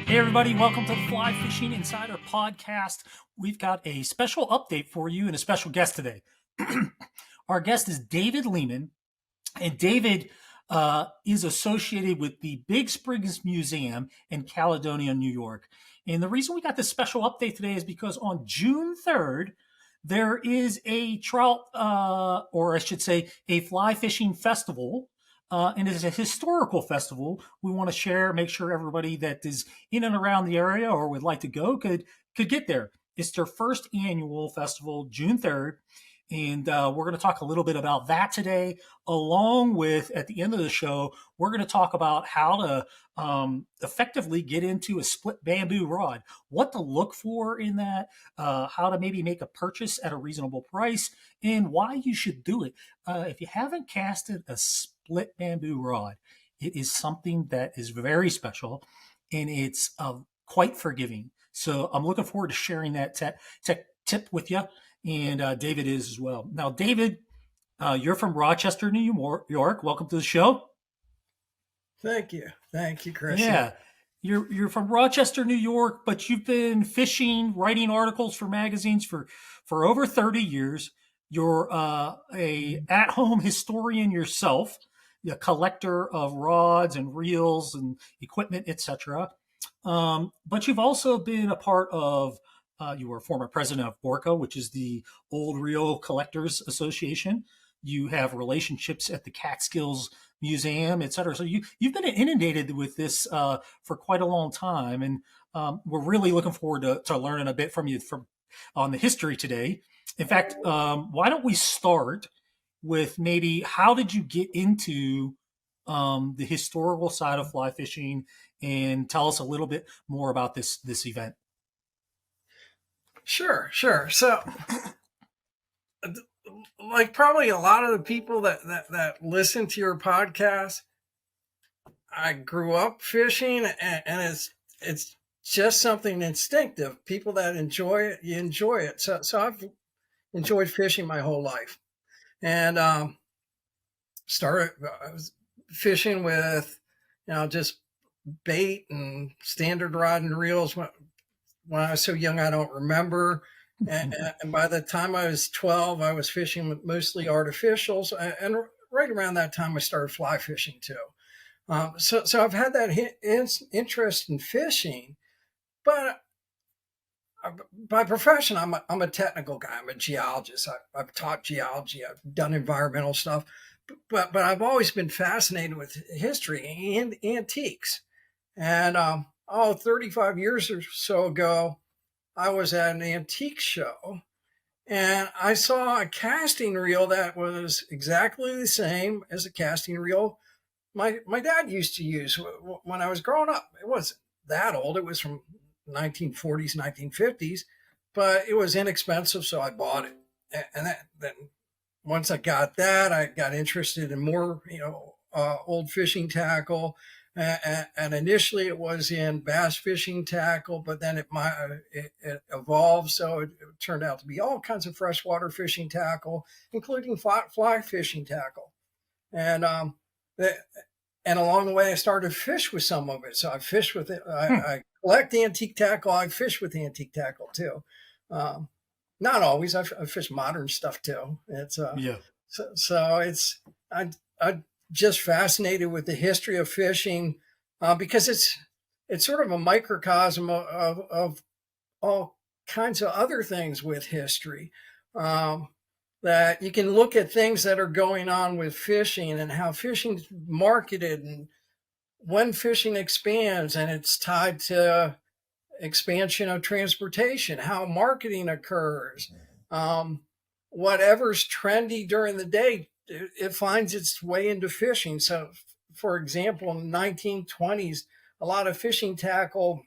Hey, everybody, welcome to the Fly Fishing Insider Podcast. We've got a special update for you and a special guest today. Our guest is David Lehmann, and David is associated with the Big Springs Museum in Caledonia, New York. And the reason we got this special update today is because on June 3rd, there is a trout, or I should say, a fly fishing festival. And it's a historical festival. We want to share, make sure everybody that is in and around the area or would like to go could get there. It's their first annual festival, June 3rd. And we're going to talk a little bit about that today, along with, at the end of the show, we're going to talk about how to effectively get into a split bamboo rod, what to look for in that, how to maybe make a purchase at a reasonable price, and why you should do it. If you haven't casted a split bamboo rod, it is something that is very special, and it's quite forgiving. So I'm looking forward to sharing that tip with you. And David is as well. Now, David, you're from Rochester, New York. Welcome to the show. Thank you, Christian. Yeah, you're from Rochester, New York, but you've been fishing, writing articles for magazines for over 30 years. You're a at-home historian yourself, a collector of rods and reels and equipment, etc. But you've also been a part of you were a former president of ORCA, which is the Old Reel Collectors Association. You have relationships at the Catskills Museum, et cetera. So you've been inundated with this for quite a long time, and we're really looking forward to learning a bit from you on the history today. In fact, why don't we start with maybe how did you get into the historical side of fly fishing, and tell us a little bit more about this event. Sure. So, like probably a lot of the people that listen to your podcast, I grew up fishing, and it's just something instinctive. People that enjoy it, you enjoy it. So I've enjoyed fishing my whole life, and I was fishing with, just bait and standard rod and reels. When I was so young, I don't remember. And by the time I was 12, I was fishing with mostly artificials. And right around that time, I started fly fishing too. So I've had that interest in fishing, but by profession, I'm a technical guy. I'm a geologist. I've taught geology. I've done environmental stuff, but I've always been fascinated with history and antiques. And 35 years or so ago, I was at an antique show, and I saw a casting reel that was exactly the same as a casting reel my dad used to use when I was growing up. It wasn't that old. It was from 1940s, 1950s, but it was inexpensive, so I bought it. And then once I got that, I got interested in more, old fishing tackle. And initially it was in bass fishing tackle, but then it evolved. So it turned out to be all kinds of freshwater fishing tackle, including fly fishing tackle. And along the way, I started to fish with some of it. So I fish with it. I collect antique tackle. I fish with antique tackle too. Not always. I fish modern stuff too. It's So it's I just fascinated with the history of fishing because it's sort of a microcosm of all kinds of other things with history. That you can look at things that are going on with fishing and how fishing's marketed and when fishing expands, and it's tied to expansion of transportation, how marketing occurs. Whatever's trendy during the day, it finds its way into fishing. So, for example, in the 1920s, a lot of fishing tackle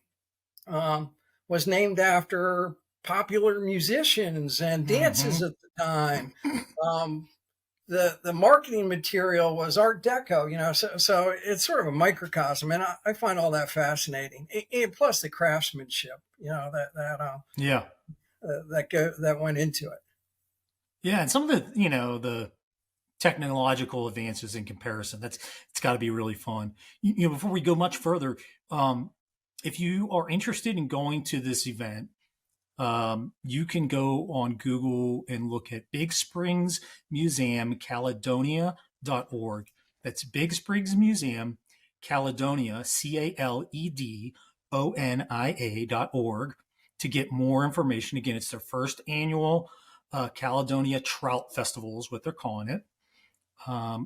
was named after popular musicians and dances at the time. The marketing material was Art Deco, so it's sort of a microcosm, and I find all that fascinating. And plus the craftsmanship, that went into it. Yeah, and some of the technological advances in comparison, it's got to be really fun. Before we go much further, if you are interested in going to this event, you can go on Google and look at Big Springs Museum, Caledonia.org. That's Big Springs Museum, Caledonia, Caledonia.org, to get more information. Again, it's their first annual Caledonia Trout Festival, is what they're calling it.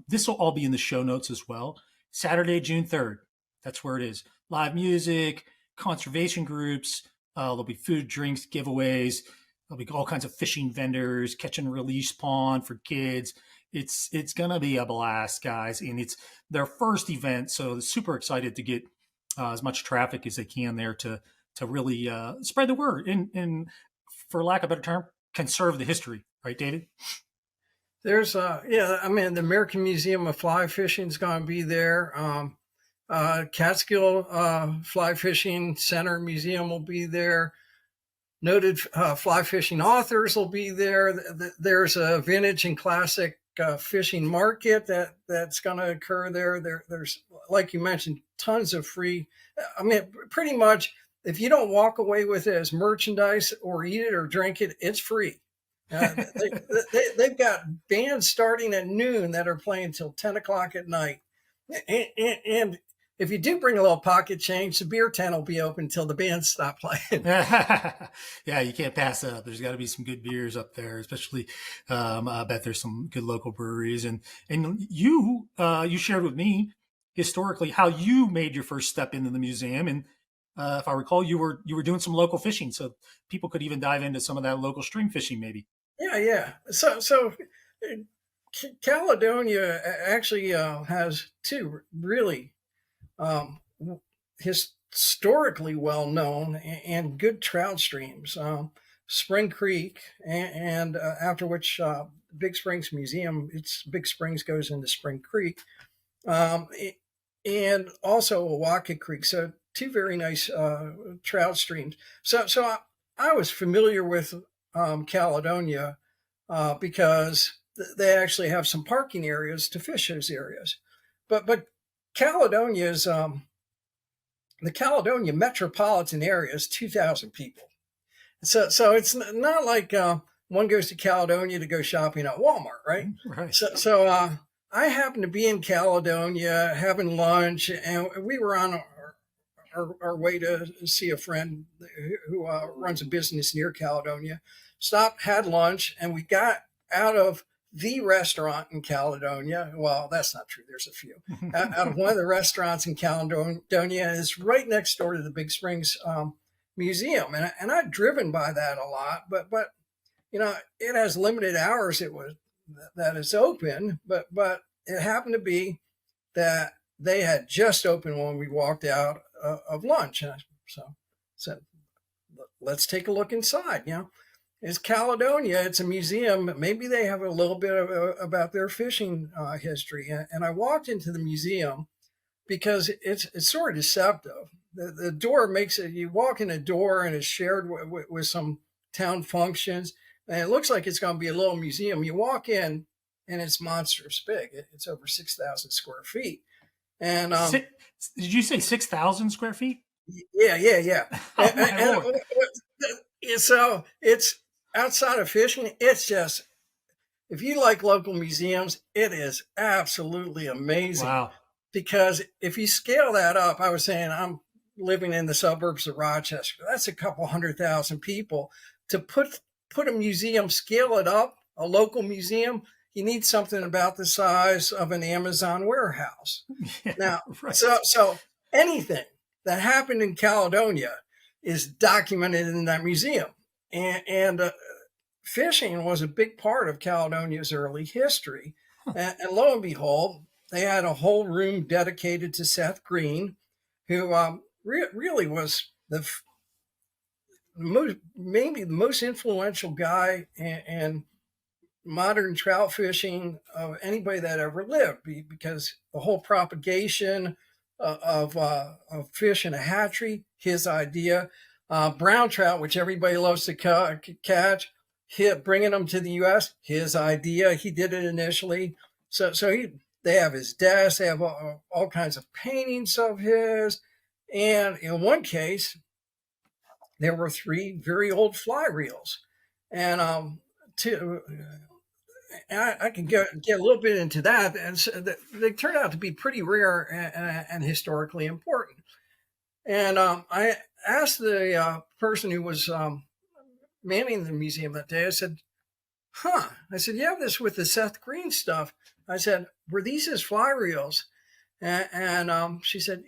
This will all be in the show notes as well. Saturday, June 3rd. That's where it is. Live music, conservation groups. There'll be food, drinks, giveaways. There'll be all kinds of fishing vendors, catch and release pond for kids. It's gonna be a blast, guys, and it's their first event, so super excited to get as much traffic as they can there to really spread the word and, for lack of a better term, conserve the history. Right, David? There's yeah, I mean, the American Museum of Fly Fishing is going to be there. Catskill Fly Fishing Center Museum will be there. Noted fly fishing authors will be there. There's a vintage and classic fishing market that's going to occur there. There's, like you mentioned, tons of free. I mean, pretty much, if you don't walk away with it as merchandise or eat it or drink it, it's free. They've got bands starting at noon that are playing till 10 o'clock at night. And if you do bring a little pocket change, the beer tent will be open until the bands stop playing. Yeah, you can't pass up. There's got to be some good beers up there, especially. I bet there's some good local breweries. And you shared with me historically how you made your first step into the museum. And if I recall, you were doing some local fishing, so people could even dive into some of that local stream fishing, maybe. Yeah. So Caledonia actually has two really historically well known and good trout streams. Spring Creek, and after which Big Springs Museum, its Big Springs goes into Spring Creek, and also Owaka Creek. So two very nice trout streams. So I was familiar with Caledonia because they actually have some parking areas to fish those areas. But Caledonia's the Caledonia metropolitan area is 2,000 people. So it's not like one goes to Caledonia to go shopping at Walmart, right? Right. So I happened to be in Caledonia having lunch, and we were on our way to see a friend who runs a business near Caledonia. Stopped, had lunch, and we got out of the restaurant in Caledonia. Well, that's not true. There's a few. Out of one of the restaurants in Caledonia, is right next door to the Big Springs Museum, and I've driven by that a lot. But it has limited hours. That it's open, but it happened to be that they had just opened when we walked out of lunch, and so said, "Let's take a look inside." It's Caledonia. It's a museum. Maybe they have a little bit about their fishing history. And I walked into the museum because it's sort of deceptive. The door makes it, you walk in a door and it's shared with some town functions. And it looks like it's going to be a little museum. You walk in and it's monstrous big. It's over 6,000 square feet. And did you say 6,000 square feet? Yeah. Oh, my Lord. So it's outside of fishing. It's just, if you like local museums, it is absolutely amazing. Wow. Because if you scale that up, I was saying I'm living in the suburbs of Rochester. That's a couple 100,000 people. To put a museum, scale it up, a local museum, you need something about the size of an Amazon warehouse. Yeah, Now, right. so anything that happened in Caledonia is documented in that museum. And fishing was a big part of Caledonia's early history. And lo and behold, they had a whole room dedicated to Seth Green, who really was maybe the most influential guy in modern trout fishing of anybody that ever lived, because the whole propagation of fish in a hatchery, his idea. Brown trout, which everybody loves to catch, bringing them to the U.S., his idea. He did it initially. So they have his desk. They have all kinds of paintings of his. And in one case, there were 3 very old fly reels. And to, I can get a little bit into that. And so they turned out to be pretty rare and historically important. And I asked the person who was manning the museum that day, I said, I said, you have this with the Seth Green stuff. I said, were these his fly reels? And she said,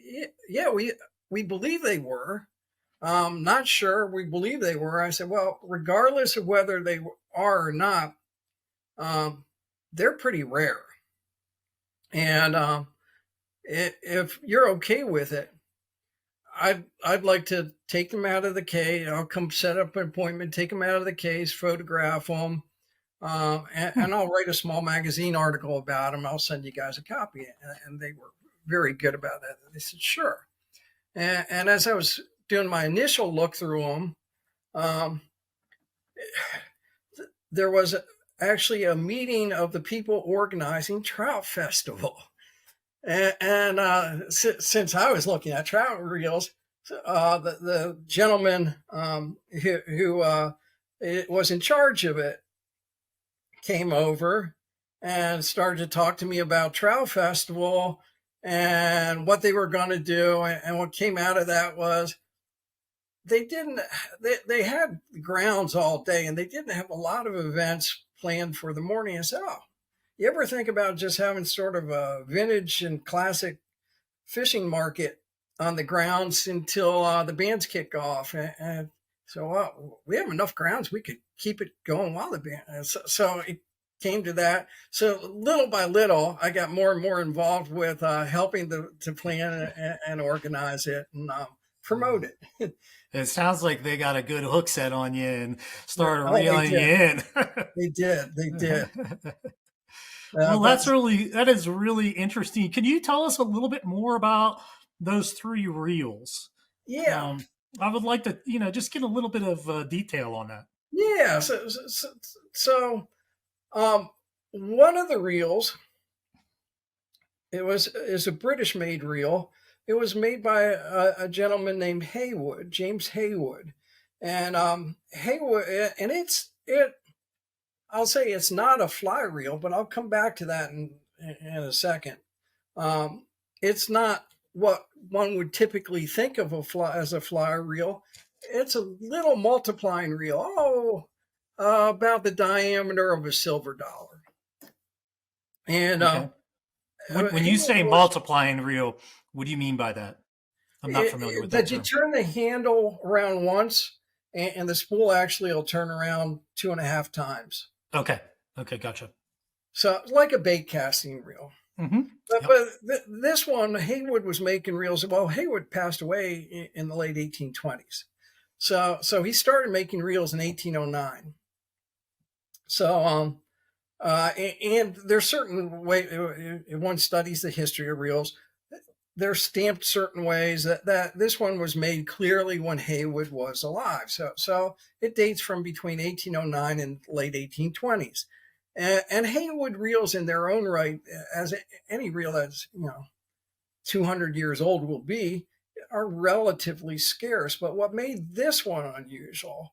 yeah, we believe they were. Not sure. We believe they were. I said, well, regardless of whether they are or not, they're pretty rare. And if you're okay with it, I'd like to take them out of the case. I'll come set up an appointment, take them out of the case, photograph them, and I'll write a small magazine article about them. I'll send you guys a copy. And they were very good about that. They said, sure. And as I was doing my initial look through them, there was actually a meeting of the people organizing Trout Festival. And since I was looking at trout reels, the gentleman who was in charge of it came over and started to talk to me about Trout Festival and what they were going to do. And what came out of that was they had grounds all day and they didn't have a lot of events planned for the morning. I said, you ever think about just having sort of a vintage and classic fishing market on the grounds until the bands kick off? And so we have enough grounds. We could keep it going while the band. So it came to that. So little by little, I got more and more involved with helping to plan and organize it and promote it. It sounds like they got a good hook set on you and started reeling you in. They did. Well, that is really interesting. Can you tell us a little bit more about those 3 reels? Yeah. I would like to, just get a little bit of detail on that. Yeah. So one of the reels, is a British made reel. It was made by a gentleman named Haywood, James Haywood. And Haywood, and I'll say it's not a fly reel, but I'll come back to that in a second. It's not what one would typically think of as a fly reel. It's a little multiplying reel, about the diameter of a silver dollar. And okay. When you say multiplying reel, what do you mean by that? I'm not familiar with that. That you turn the handle around once, and the spool actually will turn around 2.5 times. Okay, gotcha. So like a bait casting reel. Mm-hmm. But this one, Haywood was making reels. Well, Haywood passed away in the late 1820s. So he started making reels in 1809. So, and there's certain way, if one studies the history of reels, they're stamped certain ways that this one was made clearly when Haywood was alive. So it dates from between 1809 and late 1820s. And Haywood reels in their own right, as any reel that's 200 years old will be, are relatively scarce. But what made this one unusual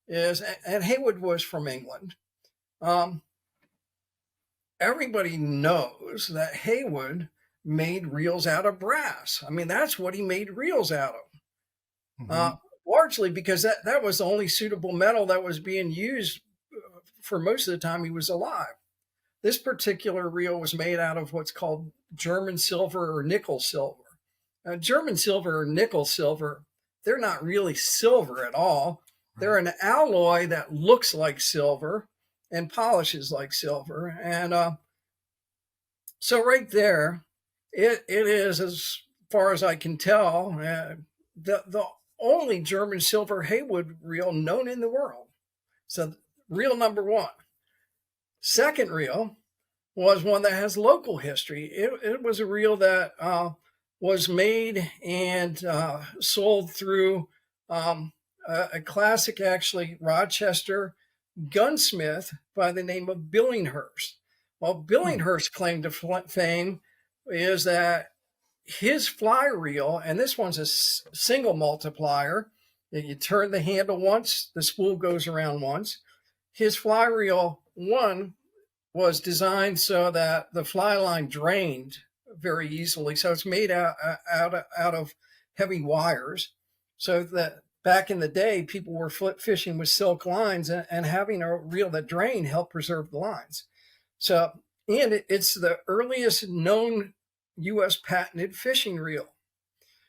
is, and Haywood was from England. Everybody knows that Haywood made reels out of brass. I mean, that's what he made reels out of. Mm-hmm. Largely because that was the only suitable metal that was being used for most of the time he was alive. This particular reel was made out of what's called German silver or nickel silver. German silver or nickel silver, they're not really silver at all. Right. They're an alloy that looks like silver and polishes like silver. And so right there, it is, as far as I can tell, the only German silver Haywood reel known in the world. So reel number 1. Second reel was one that has local history. It was a reel that was made and sold through a classic, actually, Rochester gunsmith by the name of Billinghurst. Well, Billinghurst's claim to fame is that his fly reel, and this one's a single multiplier. You turn the handle once, the spool goes around once. His fly reel one was designed so that the fly line drained very easily. So it's made out of heavy wires, so that back in the day, people were fishing with silk lines, and having a reel that drained helped preserve the lines. So, and it's the earliest known U.S. patented fishing reel.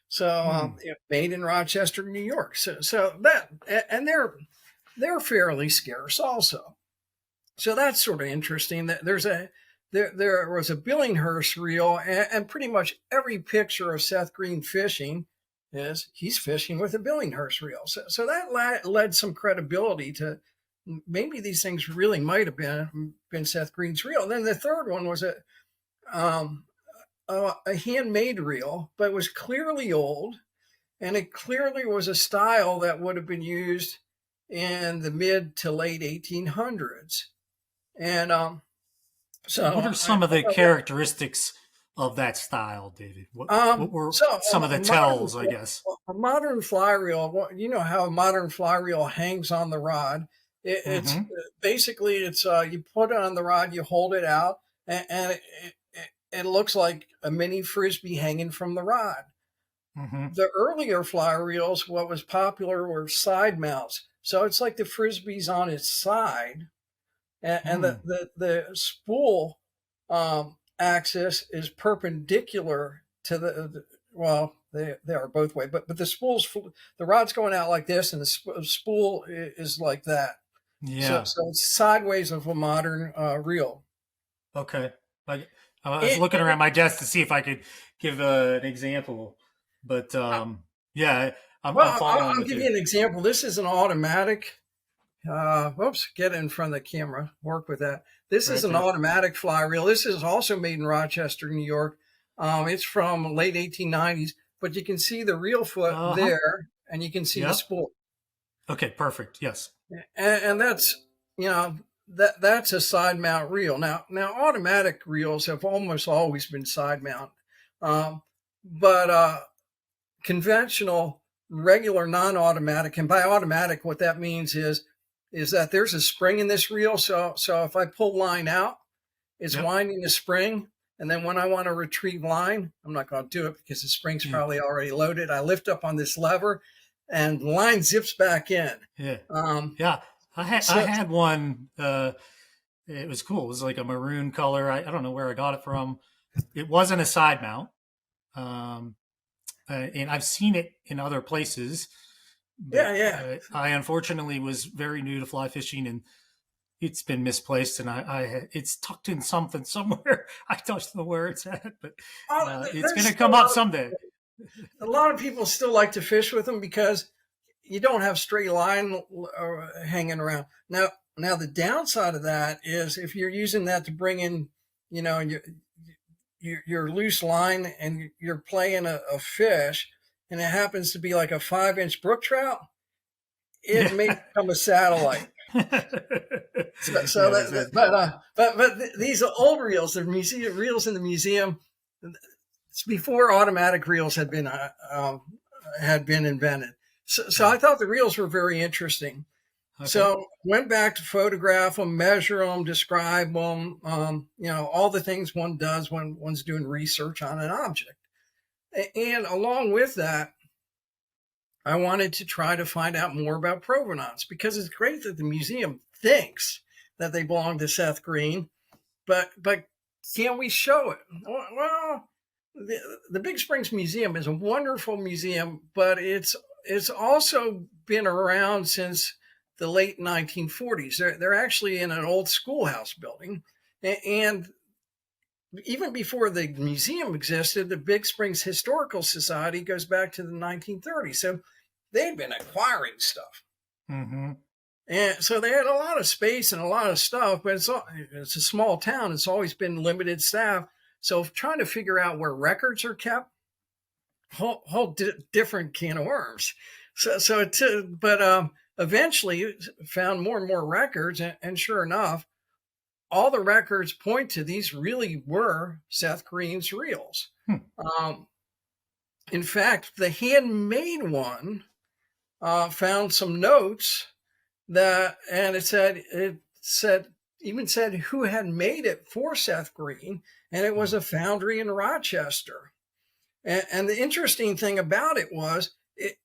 So made in Rochester, New York. So that, and they're fairly scarce also. So that's sort of interesting. That there was a Billinghurst reel, and pretty much every picture of Seth Green fishing is he's fishing with a Billinghurst reel. So that led some credibility to maybe these things really might have been Seth Green's reel. And then the third one was a handmade reel, but it was clearly old, and it clearly was a style that would have been used in the mid to late 1800s. And so, what are some of the characteristics of that style, David? What were some of the tells, I guess? A modern fly reel, you know how a modern fly reel hangs on the rod. It's basically, you put it on the rod, you hold it out, and it looks like a mini Frisbee hanging from the rod. The earlier fly reels, what was popular were side mounts. So it's like the Frisbee's on its side, and the spool axis is perpendicular to they are both way, but the spool's, the rod's going out like this, and the spool is like that. Yeah. So it's sideways of a modern reel. Okay. I was looking around my desk to see if I could give an example, but yeah, I'll give you an example. This is an automatic. Get it in front of the camera. Work with that. This is an automatic fly reel. This is also made in Rochester, New York. It's from late 1890s, but you can see the reel foot there, and you can see the spool. Okay, perfect. Yes, and that's that's a side mount reel. Now automatic reels have almost always been side mount, but conventional, regular, non-automatic, and by automatic, what that means is that there's a spring in this reel. So if I pull line out, it's winding the spring. And then when I want to retrieve line, I'm not going to do it because the spring's probably already loaded. I lift up on this lever and the line zips back in. Yeah. I had one. It was cool. It was like a maroon color. I don't know where I got it from. It wasn't a side mount. And I've seen it in other places. But, I unfortunately was very new to fly fishing, and it's been misplaced, and it's tucked in something somewhere. I don't know where it's at, but it's going to come up someday. A lot of people still like to fish with them because you don't have straight line hanging around. Now the downside of that is if you're using that to bring in, your loose line, and you're playing a fish, and it happens to be like a 5-inch brook trout, it may become a satellite. But these are old reels. They're museum reels in the museum. It's before automatic reels had been invented. So I thought the reels were very interesting. Okay. So went back to photograph them, measure them, describe them, all the things one does when one's doing research on an object. And along with that, I wanted to try to find out more about provenance, because it's great that the museum thinks that they belong to Seth Green, but can we show it? Well, the Big Springs Museum is a wonderful museum, but it's also been around since the late 1940s. They're actually in an old schoolhouse building, and even before the museum existed, the Big Springs Historical Society goes back to the 1930s. So they'd been acquiring stuff. Mm-hmm. And so they had a lot of space and a lot of stuff, but it's a small town. It's always been limited staff. So trying to figure out where records are kept, whole different can of worms. But eventually found more and more records, and sure enough, all the records point to these really were Seth Green's reels. In fact, the handmade one found some notes and even said who had made it for Seth Green, and it was a foundry in Rochester. And the interesting thing about it was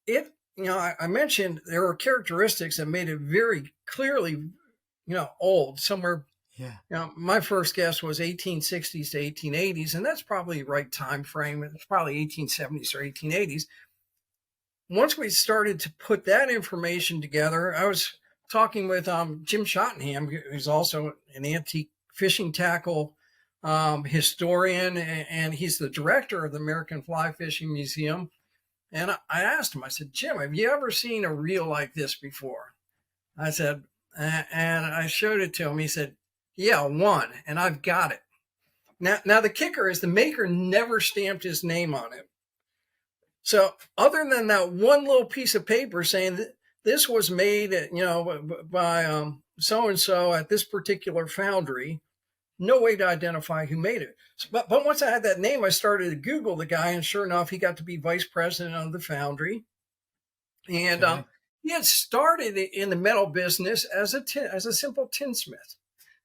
I mentioned there were characteristics that made it very clearly, old, somewhere. Yeah. My first guess was 1860s to 1880s, and that's probably the right time frame. It's probably 1870s or 1880s. Once we started to put that information together, I was talking with Jim Schottenham, who's also an antique fishing tackle historian, and he's the director of the American Fly Fishing Museum. And I asked him, I said, Jim, have you ever seen a reel like this before? I said, and I showed it to him. He said, yeah, one, and I've got it. Now the kicker is the maker never stamped his name on it. So other than that one little piece of paper saying that this was made, by so-and-so at this particular foundry, no way to identify who made it. But once I had that name, I started to Google the guy, and sure enough, he got to be vice president of the foundry. And he had started in the metal business as a simple tinsmith.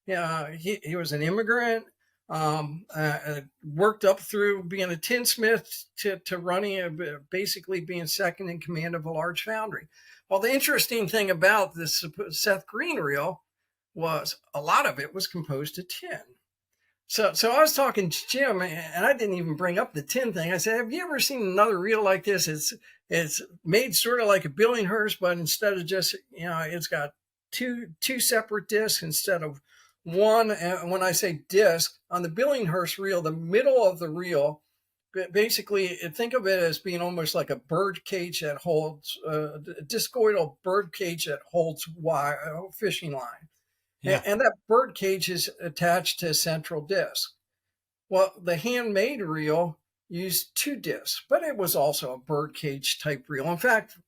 He was an immigrant, worked up through being a tinsmith to running, basically being second in command of a large foundry. Well, the interesting thing about this Seth Green reel was a lot of it was composed of tin. So I was talking to Jim, and I didn't even bring up the tin thing. I said, have you ever seen another reel like this? It's made sort of like a Billinghurst, but instead of just, it's got two separate discs instead of one. And when I say disc, on the Billinghurst reel, the middle of the reel, basically think of it as being almost like a bird cage that holds, a discoidal bird cage that holds fishing line. Yeah. And that bird cage is attached to a central disc. Well, the handmade reel used two discs, but it was also a bird cage type reel. In fact,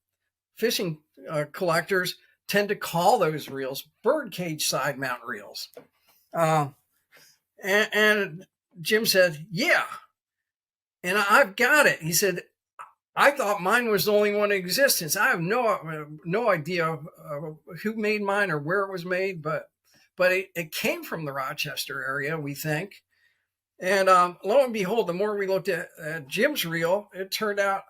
fishing collectors tend to call those reels bird cage side mount reels. And Jim said, yeah, and I've got it. He said, I thought mine was the only one in existence. I have no idea who made mine or where it was made, but it came from the Rochester area, we think. And lo and behold, the more we looked at Jim's reel, it turned out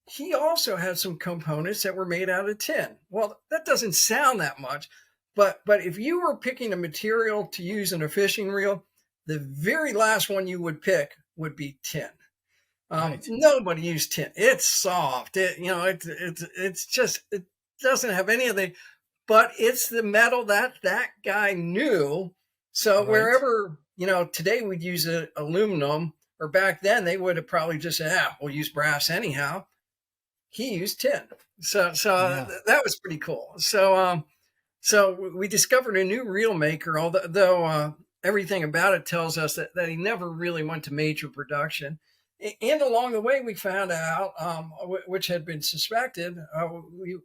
he also had some components that were made out of tin. Well, that doesn't sound that much, but if you were picking a material to use in a fishing reel, the very last one you would pick would be tin. Right. Nobody used tin. It's soft. It's just, it doesn't have any of the, but it's the metal that guy knew. So right. Wherever, today we'd use aluminum, or back then they would have probably just said, we'll use brass anyhow. He used tin. So yeah. That was pretty cool. So we discovered a new reel maker, although everything about it tells us that he never really went to major production. And along the way, we found out, which had been suspected,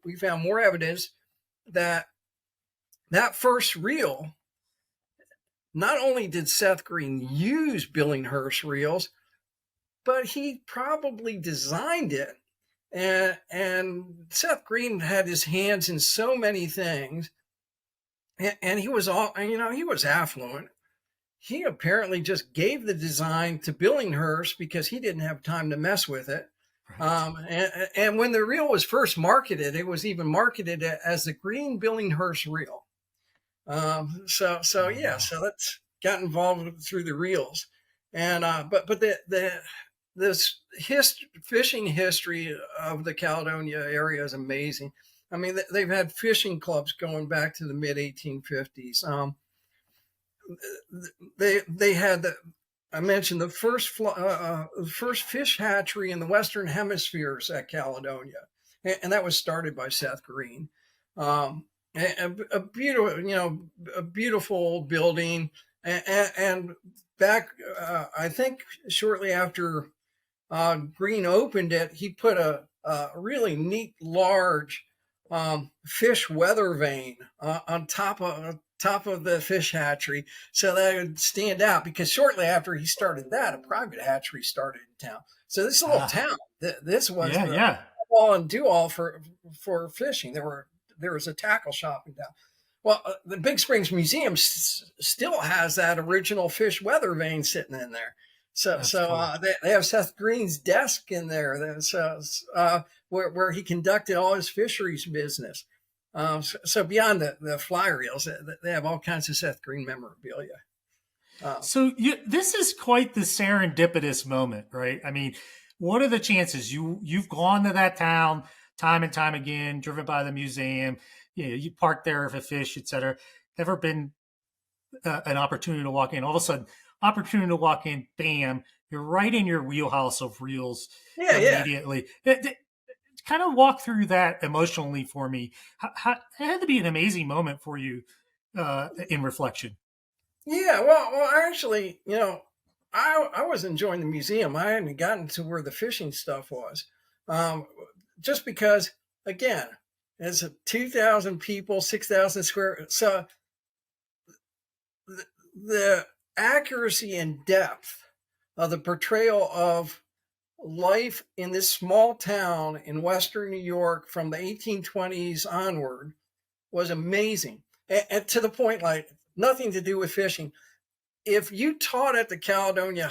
we found more evidence that first reel, not only did Seth Green use Billinghurst reels, but he probably designed it. And Seth Green had his hands in so many things, and he was he was affluent. He apparently just gave the design to Billinghurst because he didn't have time to mess with it. Right. And when the reel was first marketed, it was even marketed as the Green Billinghurst reel. So that's got involved through the reels. And but this fishing history of the Caledonia area is amazing. I mean, they've had fishing clubs going back to the mid 1850s. They had I mentioned the first fish hatchery in the Western Hemispheres at Caledonia, and that was started by Seth Green. A beautiful old building, and back I think shortly after Green opened it, he put a really neat large fish weather vane on top of top of the fish hatchery. So that would stand out because shortly after he started that, a private hatchery started in town. So this little Ah, town, this was yeah, the yeah. all and do all for fishing. There was a tackle shop in town. Well, the Big Springs Museum still has that original fish weather vane sitting in there. That's cool. They have Seth Green's desk in there. Where he conducted all his fisheries business. So beyond the fly reels, they have all kinds of Seth Green memorabilia. Uh, So this is quite the serendipitous moment, right? I mean, what are the chances you've gone to that town time and time again, driven by the museum, you park there for fish, etc. Never been an opportunity to walk in. All of a sudden, opportunity to walk in, bam, you're right in your wheelhouse of reels yeah, yeah. immediately. Kind of walk through that emotionally for me. It had to be an amazing moment for you in reflection. Yeah, well, actually, I was enjoying the museum. I hadn't gotten to where the fishing stuff was, um, just because, again, it's a 2,000 people, 6,000 square. So the accuracy and depth of the portrayal of life in this small town in Western New York from the 1820s onward was amazing, and to the point like nothing to do with fishing. If you taught at the Caledonia,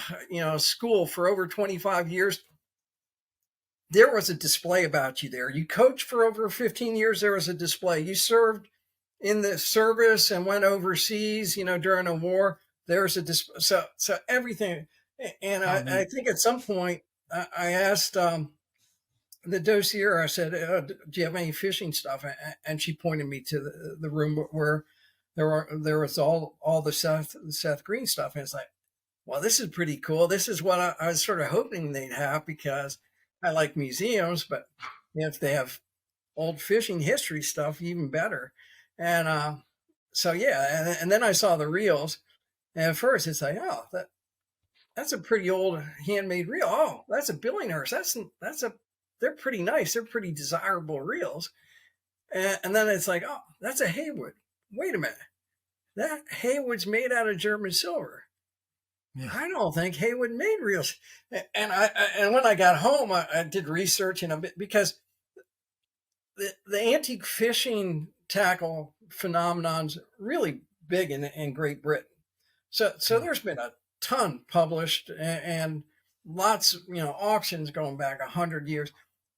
school for over 25 years, there was a display about you there. You coached for over 15 years, there was a display. You served in the service and went overseas, during a war, there's a display. So everything. And How I neat. think at some point I asked the dossier, I said, do you have any fishing stuff? And she pointed me to the room where there was all the Seth Green stuff. And it's like, well, this is pretty cool. This is what I was sort of hoping they'd have because I like museums, but if they have old fishing history stuff, even better. And so yeah, and then I saw the reels, and at first it's like, oh, that's a pretty old handmade reel. Oh, that's a Billinghurst. That's a they're pretty nice. They're pretty desirable reels. And then it's like, oh, that's a Haywood. Wait a minute, that Haywood's made out of German silver. Yeah. I don't think Haywood made reels. And when I got home, I did research in a bit because the antique fishing tackle phenomenon's really big in Great Britain. So Yeah. there's been a ton published and lots of auctions going back 100 years.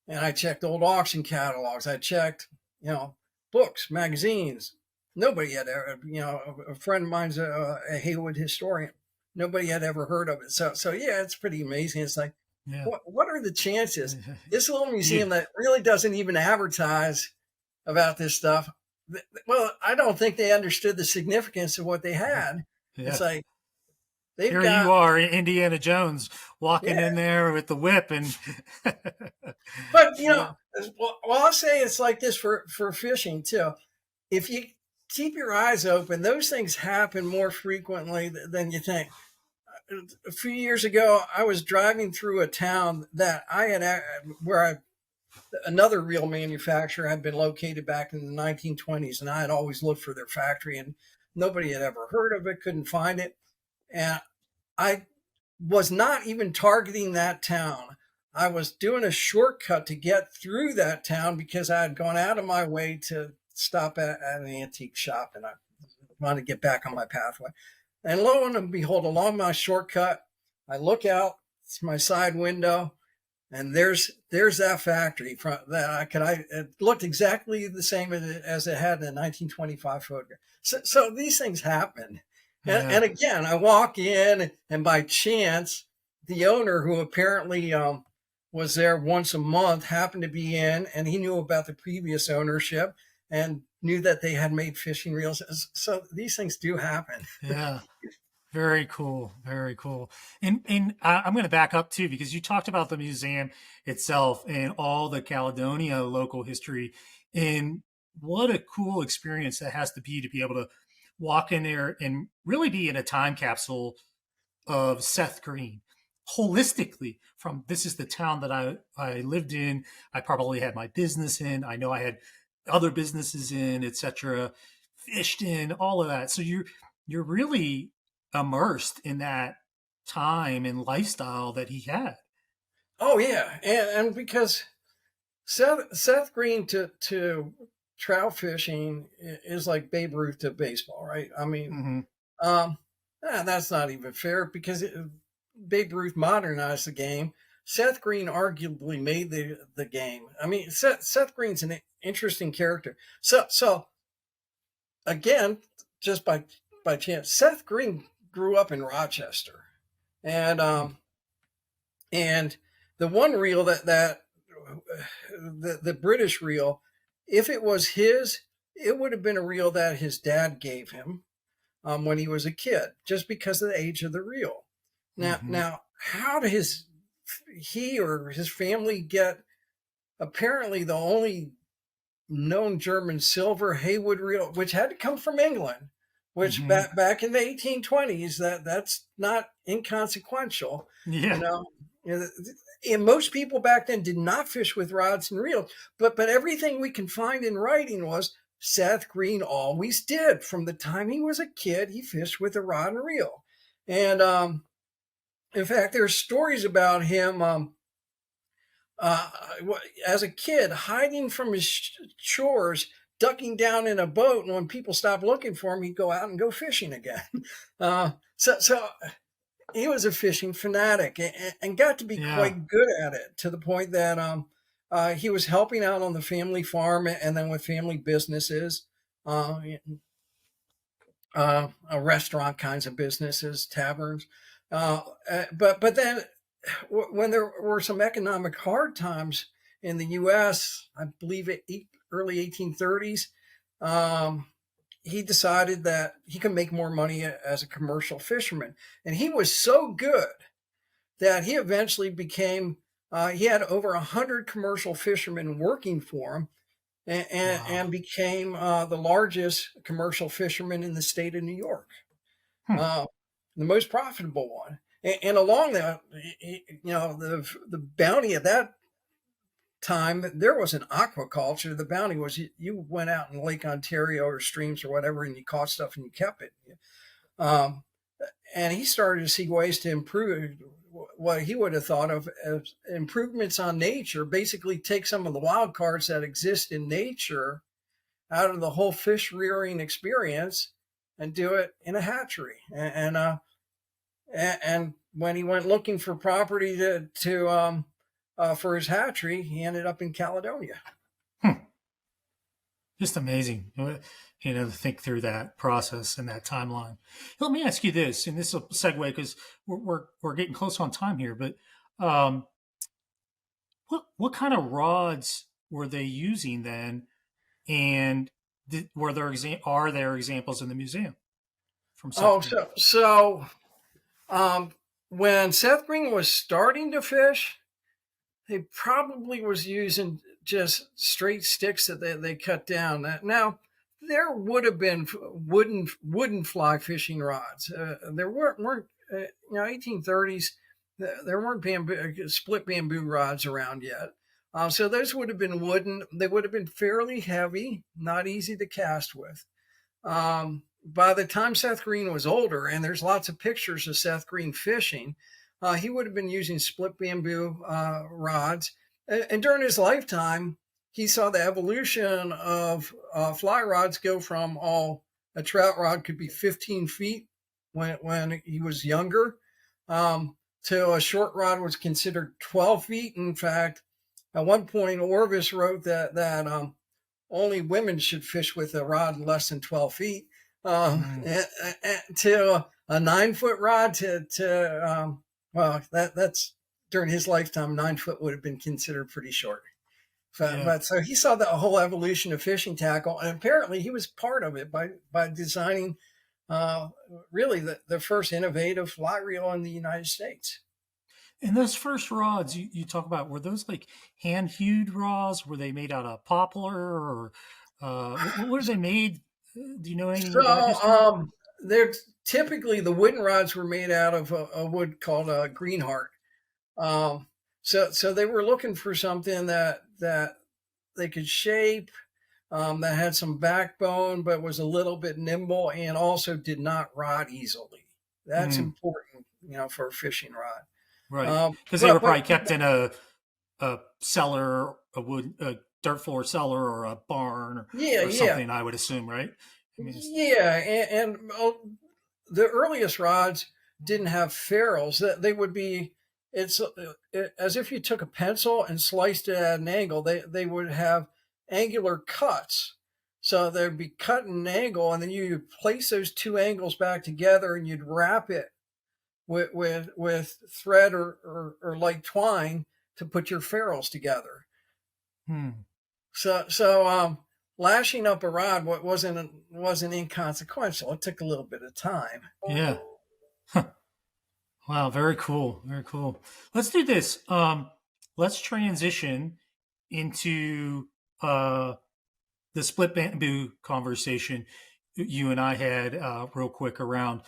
And I checked old auction catalogs. I checked books, magazines. Nobody had ever, a friend of mine's a Haywood historian. Nobody had ever heard of it. So yeah, it's pretty amazing. It's like, Yeah. what are the chances? This little Yeah. museum that really doesn't even advertise about this stuff. Well, I don't think they understood the significance of what they had. It's Yeah. like they've Here you got, are, Indiana Jones, walking yeah. in there with the whip, and But yeah, well, I'll say it's like this for fishing too. If you keep your eyes open, those things happen more frequently than you think. A few years ago, I was driving through a town that another reel manufacturer had been located back in the 1920s, and I had always looked for their factory, and nobody had ever heard of it, couldn't find it, and I was not even targeting that town. I was doing a shortcut to get through that town because I had gone out of my way to stop at an antique shop, and I wanted to get back on my pathway. And lo and behold, along my shortcut, I look out, it's my side window, and there's that factory from that it looked exactly the same as it had in the 1925 photograph. So these things happen. yeah, And again, I walk in, and by chance, the owner, who apparently was there once a month, happened to be in, and he knew about the previous ownership and knew that they had made fishing reels. So these things do happen. yeah. Very cool, very cool. And I'm going to back up too because you talked about the museum itself and all the Caledonia local history, and what a cool experience that has to be able to walk in there and really be in a time capsule of Seth Green holistically. From this is the town that I lived in, I probably had my business in, I know I had other businesses in, etc. fished in, all of that. So you're really immersed in that time and lifestyle that he had. Oh yeah, and because Seth Green to trout fishing is like Babe Ruth to baseball, right? I mean, Hmm. um, that's not even fair because Babe Ruth modernized the game. Seth Green arguably made the game. I mean, Seth Green's an interesting character. So again, just by chance, Seth Green grew up in Rochester, and and the one reel that the British reel, if it was his, it would have been a reel that his dad gave him when he was a kid, just because of the age of the reel. Hmm. Now, how did he or his family get apparently the only known German silver Haywood reel, which had to come from England, which Hmm. back in the 1820s, that's not inconsequential, you Yeah. know. And most people back then did not fish with rods and reels, but everything we can find in writing was Seth Green always did. From the time he was a kid, he fished with a rod and reel. And in fact, there's stories about him uh, as a kid hiding from his chores, ducking down in a boat, and when people stopped looking for him, he'd go out and go fishing again. So he was a fishing fanatic and got to be Yeah. quite good at it, to the point that he was helping out on the family farm and then with family businesses, uh, restaurant kinds of businesses, taverns. But then when there were some economic hard times in the U.S., I believe early 1830s, um, he decided that he could make more money as a commercial fisherman. And he was so good that he eventually became, he had over 100 commercial fishermen working for him, Wow. and became the largest commercial fisherman in the state of New York, Hmm. uh, the most profitable one. And along that, the bounty at that time, there was an aquaculture. The bounty was you went out in Lake Ontario or streams or whatever, and you caught stuff and you kept it. Um, and he started to see ways to improve what he would have thought of as improvements on nature. Basically, take some of the wild cards that exist in nature out of the whole fish rearing experience and do it in a hatchery. And when he went looking for property to for his hatchery, he ended up in Caledonia. Hmm. Just amazing, to think through that process and that timeline. Let me ask you this, and this will segue because we're getting close on time here. But um, what kind of rods were they using then? And are there examples in the museum from Seth Oh, Green? um, when Seth Green was starting to fish, he probably was using just straight sticks that they cut down. Now, there would have been wooden fly fishing rods. There weren't 1830s. There weren't split bamboo rods around yet. So those would have been wooden. They would have been fairly heavy, not easy to cast with. By the time Seth Green was older, and there's lots of pictures of Seth Green fishing, he would have been using split bamboo rods. And during his lifetime, he saw the evolution of fly rods go from a trout rod could be 15 feet when he was younger, to a short rod was considered 12 feet. In fact, at one point, Orvis wrote that only women should fish with a rod less than 12 feet. Mm, To a 9 foot rod well, that's during his lifetime, 9 foot would have been considered pretty short. yeah. But so he saw the whole evolution of fishing tackle, and apparently he was part of it by designing uh, really the first innovative fly reel in the United States. And those first rods you talk about, were those like hand hewed rods? Were they made out of poplar or what were they made? Do you know anything So of that history? they're typically the wooden rods were made out of a wood called a greenheart. Um, so they were looking for something that they could shape. that had some backbone, but was a little bit nimble and also did not rot easily. That's Mm, important, for a fishing rod. right. Because they were But probably kept in a cellar, a dirt floor cellar, or a barn, yeah, or yeah, something. I would assume, right? I mean, yeah, and the earliest rods didn't have ferrules. That they would be. As if you took a pencil and sliced it at an angle. They would have angular cuts, so they'd be cut at an angle, and then you place those two angles back together, and you'd wrap it with thread or light twine to put your ferrules together. hmm. So lashing up a rod wasn't inconsequential. It took a little bit of time. Yeah. Wow, very cool. Very cool. Let's do this. Let's transition into the split bamboo conversation you and I had real quick around.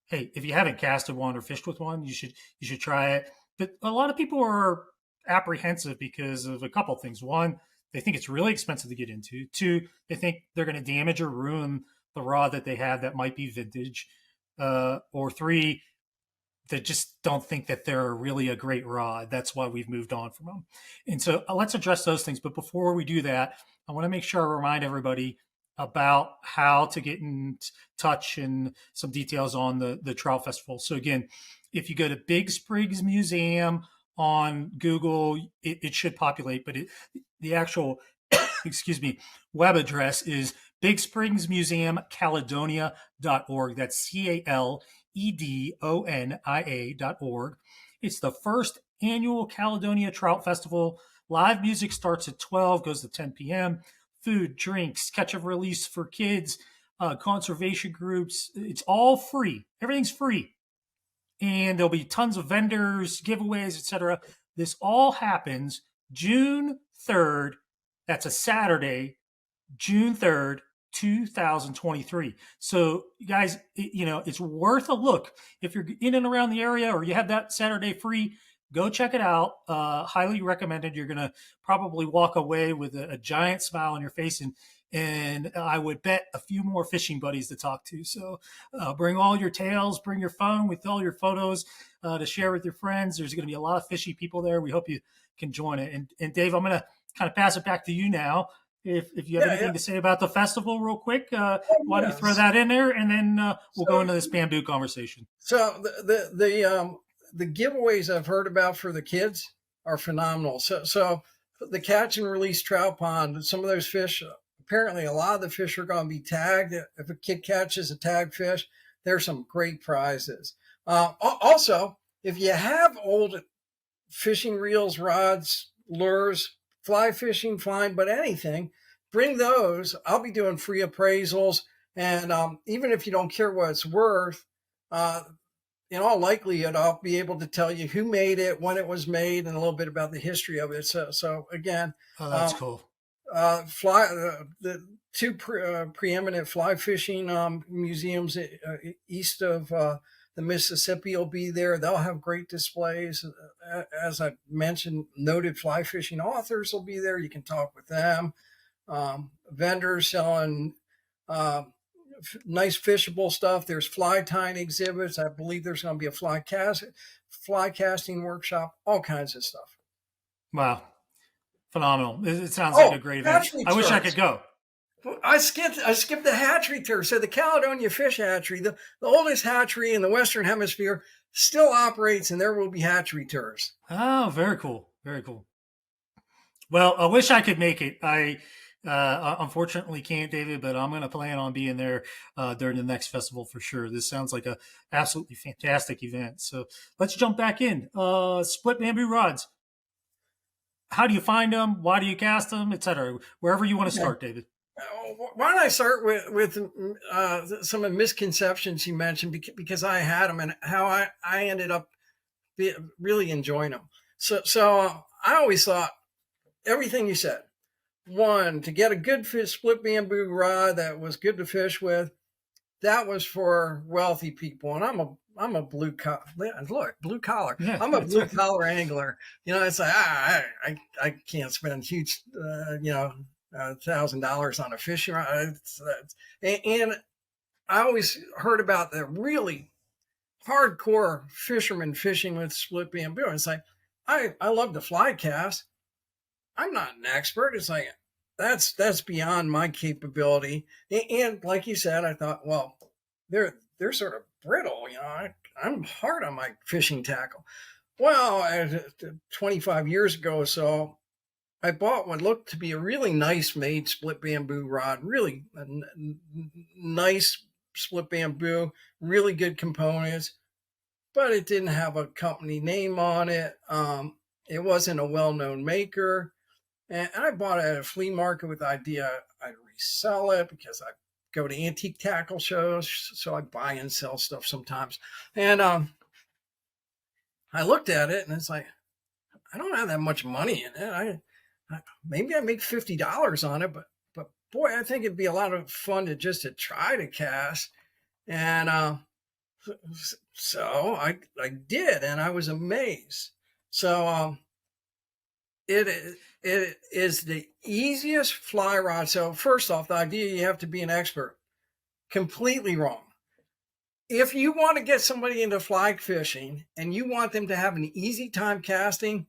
Hey, if you haven't casted one or fished with one, you should try it. But a lot of people are apprehensive because of a couple of things. One, they think it's really expensive to get into. Two, they think they're going to damage or ruin the rod that they have that might be vintage. Or three, that just don't think that they're really a great rod. That's why we've moved on from them. And so let's address those things. But before we do that, I want to make sure I remind everybody about how to get in touch and some details on the Trout Festival. So again, if you go to Big Spriggs Museum on Google, it should populate, but the actual, excuse me, web address is Big Springs Museum Caledonia.org. That's CALEDONIA.org. It's the first annual Caledonia Trout Festival. Live music starts at 12, goes to 10 p.m. Food, drinks, catch and release for kids, conservation groups. It's all free. Everything's free. And there'll be tons of vendors, giveaways, etc. This all happens June 3rd. That's a Saturday, June 3rd, 2023. So, you guys, it's worth a look. If you're in and around the area or you have that Saturday free, go check it out. Highly recommended. You're going to probably walk away with a giant smile on your face, and I would bet a few more fishing buddies to talk to. So bring all your tails, bring your phone with all your photos to share with your friends. There's going to be a lot of fishy people there. We hope you can join it. And Dave, I'm going to kind of pass it back to you now. If you have Yeah, anything yeah. to say about the festival real quick, Oh, why don't you throw yes. that in there, and then we'll go So, into this bamboo conversation. so the giveaways I've heard about for the kids are phenomenal. So the catch and release trout pond, some of those fish, apparently a lot of the fish are going to be tagged. If a kid catches a tagged fish, there's some great prizes. Also, if you have old fishing reels, rods, lures, fly fishing, fine, but anything, bring those. I'll be doing free appraisals. And even if you don't care what it's worth, uh, in all likelihood, I'll be able to tell you who made it, when it was made, and a little bit about the history of it. So again, Oh, that's um, cool. the two preeminent fly fishing museums east of the Mississippi will be there. They'll have great displays. As I mentioned, noted fly fishing authors will be there. You can talk with them. Vendors selling nice fishable stuff. There's fly tying exhibits. I believe there's going to be a fly casting workshop, all kinds of stuff. Wow. Phenomenal. It sounds like a Oh, great event. hatchery I wish I tours. could go. I skipped the hatchery tour. So the Caledonia Fish Hatchery, the oldest hatchery in the Western Hemisphere, still operates, and there will be hatchery tours. Oh, very cool. Very cool. Well, I wish I could make it. I unfortunately can't, David, but I'm going to plan on being there during the next festival for sure. This sounds like a absolutely fantastic event. So let's jump back in. Split bamboo rods. How do you find them? Why do you cast them, etc.? Wherever you want to Okay. start, David. Why don't I start with some of the misconceptions you mentioned because I had them and how I ended up really enjoying them. So I always thought everything you said. One, to get a good fish, split bamboo rod that was good to fish with, that was for wealthy people. And I'm a blue collar. Look, blue collar. Yeah, I'm a that's blue right. collar angler. It's like I can't spend huge, $1,000 on a fishing rod. And I always heard about the really hardcore fishermen fishing with split bamboo. And it's like, I love to fly cast. I'm not an expert. It's like, that's beyond my capability. And like you said, I thought, well, they're sort of brittle. I'm hard on my fishing tackle. Well, 25 years ago or so, I bought what looked to be a really nice made split bamboo rod, really nice split bamboo, really good components, but it didn't have a company name on it. It wasn't a well-known maker. And I bought it at a flea market with the idea I'd resell it because I go to antique tackle shows. So I buy and sell stuff sometimes. And I looked at it and it's like, I don't have that much money in it. Maybe I make $50 on it, but boy, I think it'd be a lot of fun to try to cast. And so I did, and I was amazed. So it is the easiest fly rod. So first off, the idea you have to be an expert, completely wrong. If you want to get somebody into fly fishing and you want them to have an easy time casting,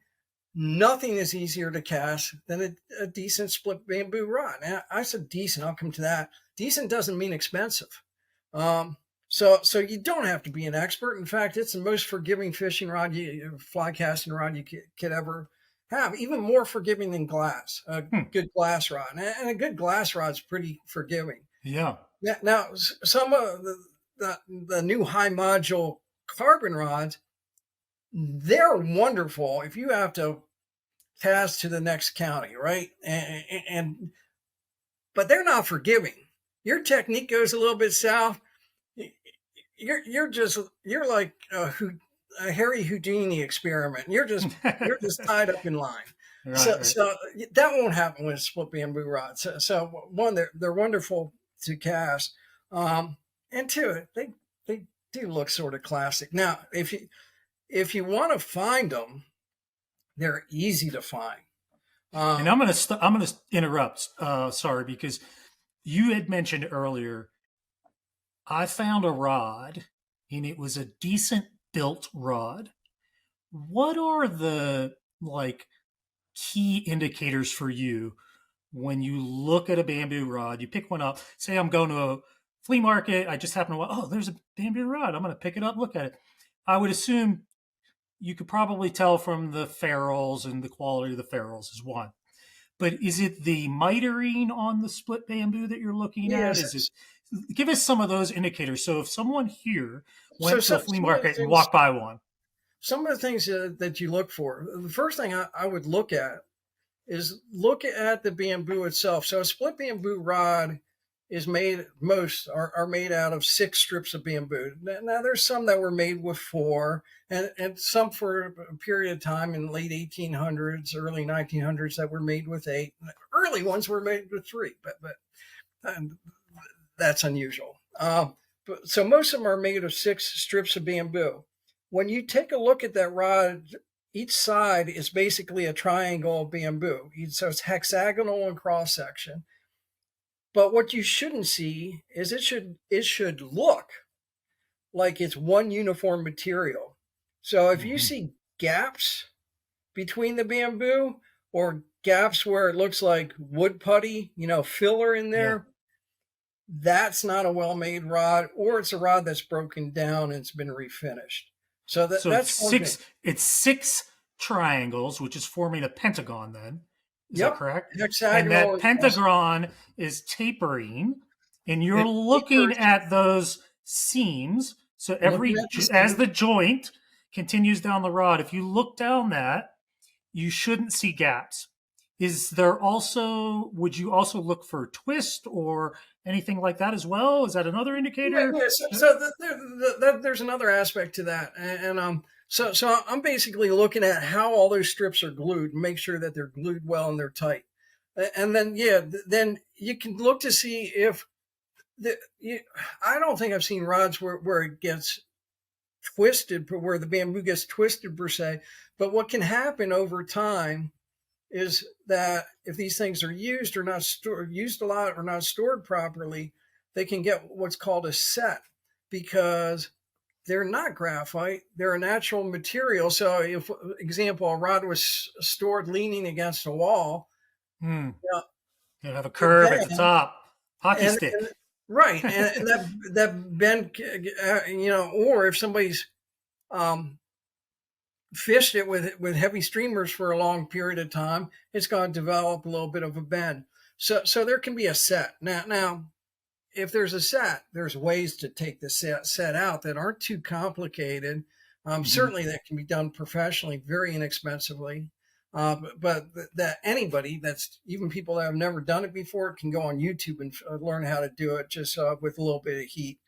nothing is easier to cast than a decent split bamboo rod. And I said decent, I'll come to that. Decent doesn't mean expensive. So you don't have to be an expert. In fact, it's the most forgiving fishing rod, fly casting rod you could ever have, even more forgiving than glass, a good glass rod. And a good glass rod is pretty forgiving. Yeah. Now, some of the new high module carbon rods, they're wonderful if you have to cast to the next county, right? But they're not forgiving. Your technique goes a little bit south. You're like a Harry Houdini experiment. You're just tied up in line. Right, so that won't happen with split bamboo rods. So one, they're wonderful to cast, and two, they do look sort of classic. Now, if you want to find them, they're easy to find. And I'm gonna interrupt. Sorry, because you had mentioned earlier, I found a rod, and it was a decent built rod. What are the key indicators for you when you look at a bamboo rod? You pick one up. Say I'm going to a flea market. I just happen to, oh, there's a bamboo rod. I'm going to pick it up, look at it. I would assume you could probably tell from the ferrules, and the quality of the ferrules is one. But is it the mitering on the split bamboo that you're looking at? Give us some of those indicators. So if someone here went to a flea market and walked by one. Some of the things that you look for, the first thing I would look at is look at the bamboo itself. So a split bamboo rod is most are made out of 6 strips of bamboo. Now there's some that were made with 4, and some for a period of time in the late 1800s, early 1900s that were made with 8. Early ones were made with 3, but that's unusual. So most of them are made of 6 strips of bamboo. When you take a look at that rod, each side is basically a triangle of bamboo. So it's hexagonal in cross section. But what you shouldn't see is it should look like it's one uniform material. So if you see gaps between the bamboo, or gaps where it looks like wood putty, filler in there, that's not a well-made rod, or it's a rod that's broken down and it's been refinished. So that's 6. It's 6 triangles, which is forming a pentagon. Then is that correct? Hexagonal, and that pentagon is tapering, and you're looking at those seams. So as the joint continues down the rod, if you look down that, you shouldn't see gaps. Would you also look for twist or anything like that as well? Is that another indicator? So there's another aspect to that. And so I'm basically looking at how all those strips are glued and make sure that they're glued well and they're tight. And then, then you can look to see if I don't think I've seen rods where it gets twisted, where the bamboo gets twisted per se. But what can happen over time is that if these things are used or not stored, used a lot or not stored properly, they can get what's called a set because they're not graphite; they're a natural material. So, if example, a rod was stored leaning against a wall, Hmm. you know, You have a it curve at the bend, top. Hockey and stick. right, and that bend, or if somebody's um, fished it with heavy streamers for a long period of time, it's going to develop a little bit of a bend. So there can be a set. Now, if there's a set, there's ways to take the set out that aren't too complicated. Hmm. Certainly, that can be done professionally, very inexpensively. But that anybody, that's even people that have never done it before, can go on YouTube and learn how to do it just with a little bit of heat.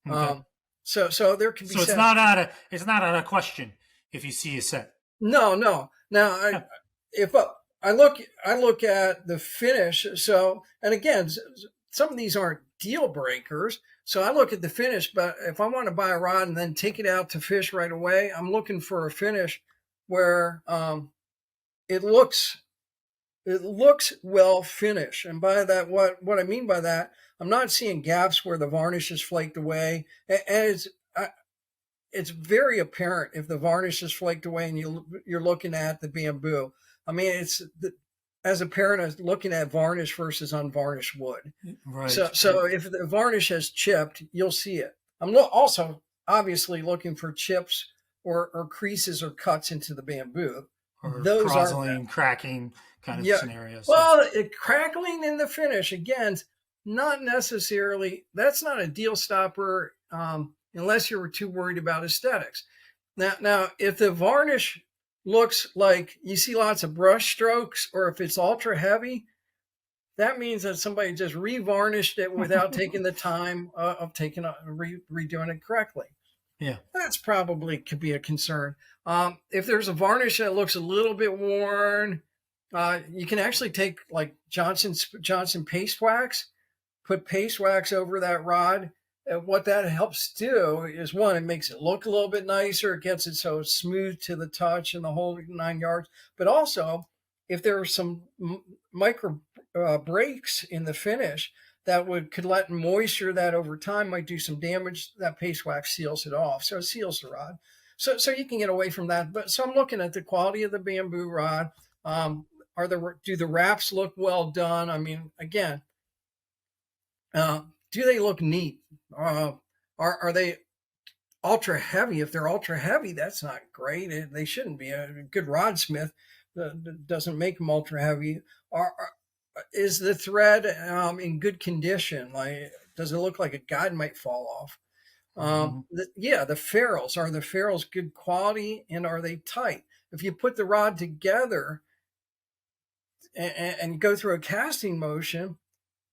Okay. Um, so there can be So sets. it's not out of question if you see a set. No, no. Now, Yeah. if I look at the finish. So, and again, some of these aren't deal breakers. So I look at the finish. But if I want to buy a rod and then take it out to fish right away, I'm looking for a finish where it looks it looks well finished. And by that, what I mean by that, I'm not seeing gaps where the varnish is flaked away, and it's very apparent if the varnish is flaked away and you're looking at the bamboo. I mean, as apparent as looking at varnish versus unvarnished wood. Right. So if the varnish has chipped, you'll see it. I'm also obviously looking for chips or creases or cuts into the bamboo. Or Those aren't bad. crosseling, cracking kind of Yeah. scenarios. Yeah. Well, crackling in the finish again, not necessarily. That's not a deal stopper unless you were too worried about aesthetics. Now, if the varnish looks like you see lots of brush strokes, or if it's ultra heavy, that means that somebody just revarnished it without taking the time of redoing it correctly. Yeah. That's probably could be a concern. If there's a varnish that looks a little bit worn, you can actually take like Johnson paste wax, put paste wax over that rod. And what that helps do is one, it makes it look a little bit nicer. It gets it so it's smooth to the touch and the whole 9 yards. But also, if there are some micro breaks in the finish that could let moisture that over time might do some damage, that paste wax seals it off. So it seals the rod. So you can get away from that. But so I'm looking at the quality of the bamboo rod. Do the wraps look well done? I mean, again, do they look neat? Are they ultra heavy? If they're ultra heavy, that's not great. They shouldn't be. A good rodsmith doesn't make them ultra heavy. Is the thread in good condition? Like, does it look like a guide might fall off? Mm-hmm. The ferrules, are the ferrules good quality and are they tight? If you put the rod together and go through a casting motion,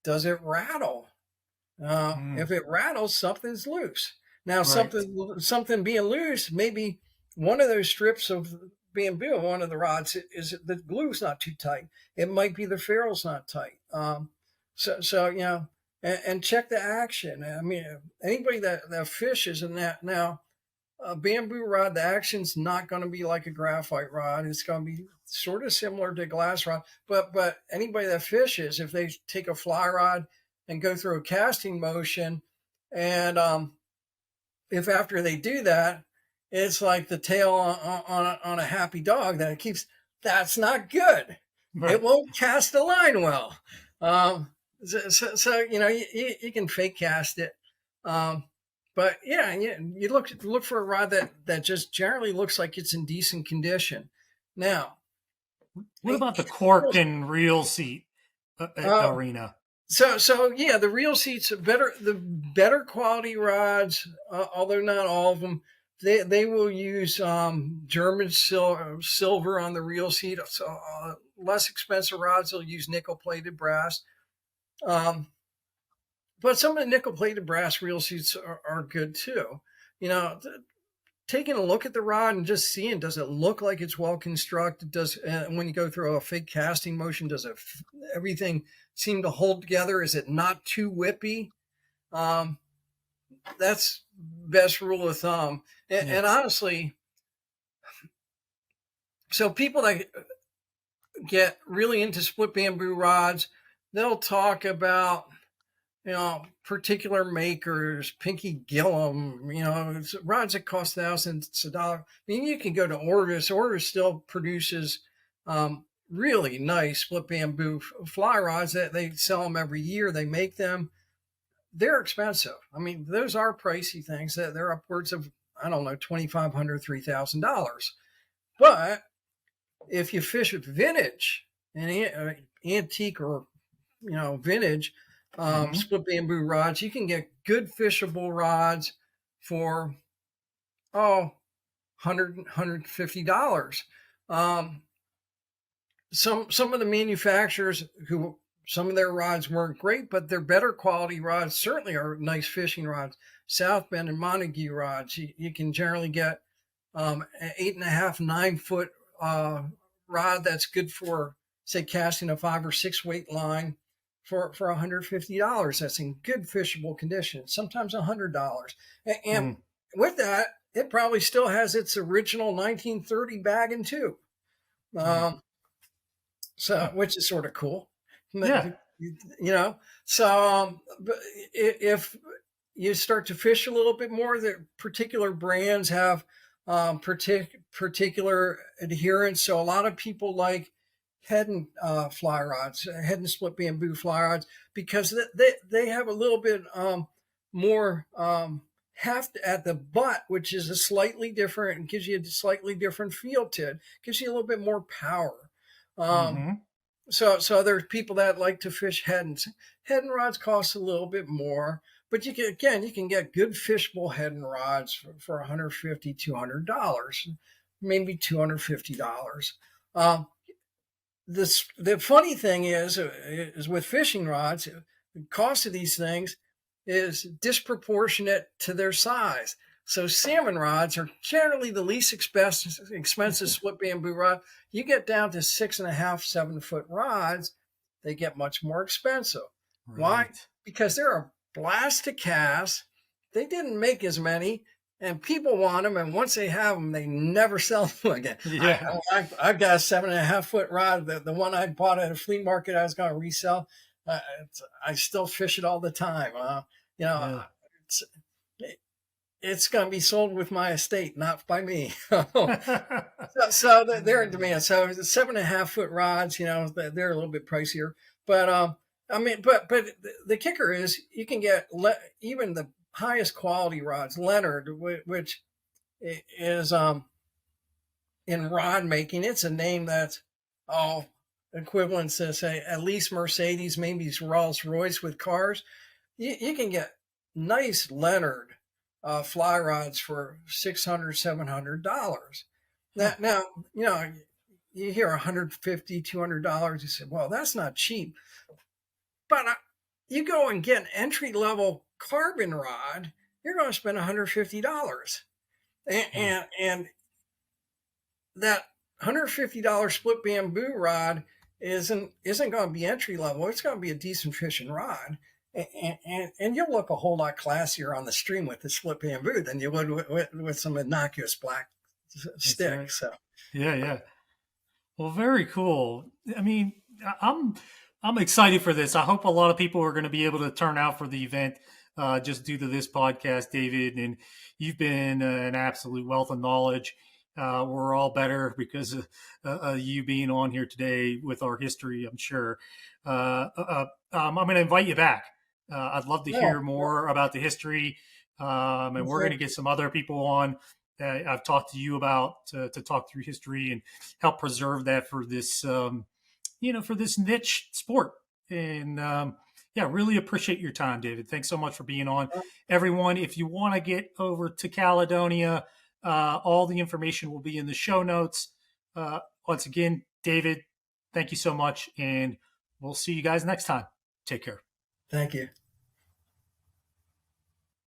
does it rattle? If it rattles, something's loose. Now, Right. something being loose, maybe one of those strips of bamboo, one of the rods, is the glue's not too tight. It might be the ferrule's not tight. So and check the action. I mean, anybody that fishes in that now, a bamboo rod, the action's not going to be like a graphite rod. It's going to be sort of similar to a glass rod. But anybody that fishes, if they take a fly rod and go through a casting motion, and if after they do that, it's like the tail on a happy dog that it keeps, that's not good. It Right. won't cast a line well. So you can fake cast it. But yeah, you look for a rod that just generally looks like it's in decent condition. Now, What about the cork and reel seat uh, arena? so yeah, the reel seats are better. The better quality rods, although not all of them, they will use German silver on the reel seat. So less expensive rods will use nickel plated brass. Um, but some of the nickel plated brass reel seats are good too. You know, taking a look at the rod and just seeing, does it look like it's well constructed? Does when you go through a fake casting motion, does it everything seem to hold together? Is it not too whippy? Um, that's best rule of thumb. Yeah. And honestly, so people that get really into split bamboo rods, they'll talk about, particular makers, Pinky Gillum, rods that cost thousands of dollars. I mean, you can go to Orvis. Orvis still produces really nice split bamboo fly rods that they sell them every year. They make them. They're expensive. I mean, those are pricey things. That they're upwards of, I don't know, $2,500, $3,000. But if you fish with vintage and antique or vintage split bamboo rods, you can get good fishable rods for $150. Some of the manufacturers who some of their rods weren't great, but they're better quality rods certainly are nice fishing rods. South Bend and Montague rods, you can generally get an 8.5, 9-foot rod that's good for, say, casting a 5 or 6 weight line for $150. That's in good fishable condition. Sometimes $100. And with that, it probably still has its original 1930 bagging too. So, which is sort of cool. Yeah. So but if you start to fish a little bit more, the particular brands have particular adherence. So a lot of people like head and fly rods, head and split bamboo fly rods, because they have a little bit more heft at the butt, which is a slightly different and gives you a slightly different feel to it. Gives you a little bit more power. So there's people that like to fish head and rods cost a little bit more, but you can get good fishable head and rods for $150, $200, maybe $250. The funny thing is with fishing rods, the cost of these things is disproportionate to their size. So salmon rods are generally the least expensive split bamboo rod. You get down to 6.5, 7-foot rods, they get much more expensive. Right. Why? Because they're a blast to cast. They didn't make as many, and people want them. And once they have them, they never sell them again. Yeah. I've got a 7.5-foot rod. The one I bought at a flea market, I was going to resell. I still fish it all the time. It's going to be sold with my estate, not by me. so they're in demand. So the 7.5-foot rods, they're a little bit pricier. But but the kicker is you can get even the highest quality rods. Leonard, which is in rod making, it's a name that's equivalent to, say, at least Mercedes, maybe Rolls Royce with cars. You can get nice Leonard fly rods for $600, $700. Now, you hear $150, $200. You say, well, that's not cheap. But you go and get an entry-level carbon rod, you're going to spend $150. And that $150 split bamboo rod isn't going to be entry-level. It's going to be a decent fishing rod. And you'll look a whole lot classier on the stream with the split bamboo than you would with some innocuous black stick. Right. So yeah. Well, very cool. I mean, I'm excited for this. I hope a lot of people are going to be able to turn out for the event just due to this podcast, David. And you've been an absolute wealth of knowledge. We're all better because of you being on here today with our history, I'm sure. I'm going to invite you back. I'd love to hear more about the history, and we're going to get some other people on that I've talked to you about to talk through history and help preserve that for this, for this niche sport. And really appreciate your time, David. Thanks so much for being on. Everyone, if you want to get over to Caledonia, all the information will be in the show notes. Once again, David, thank you so much, and we'll see you guys next time. Take care. Thank you.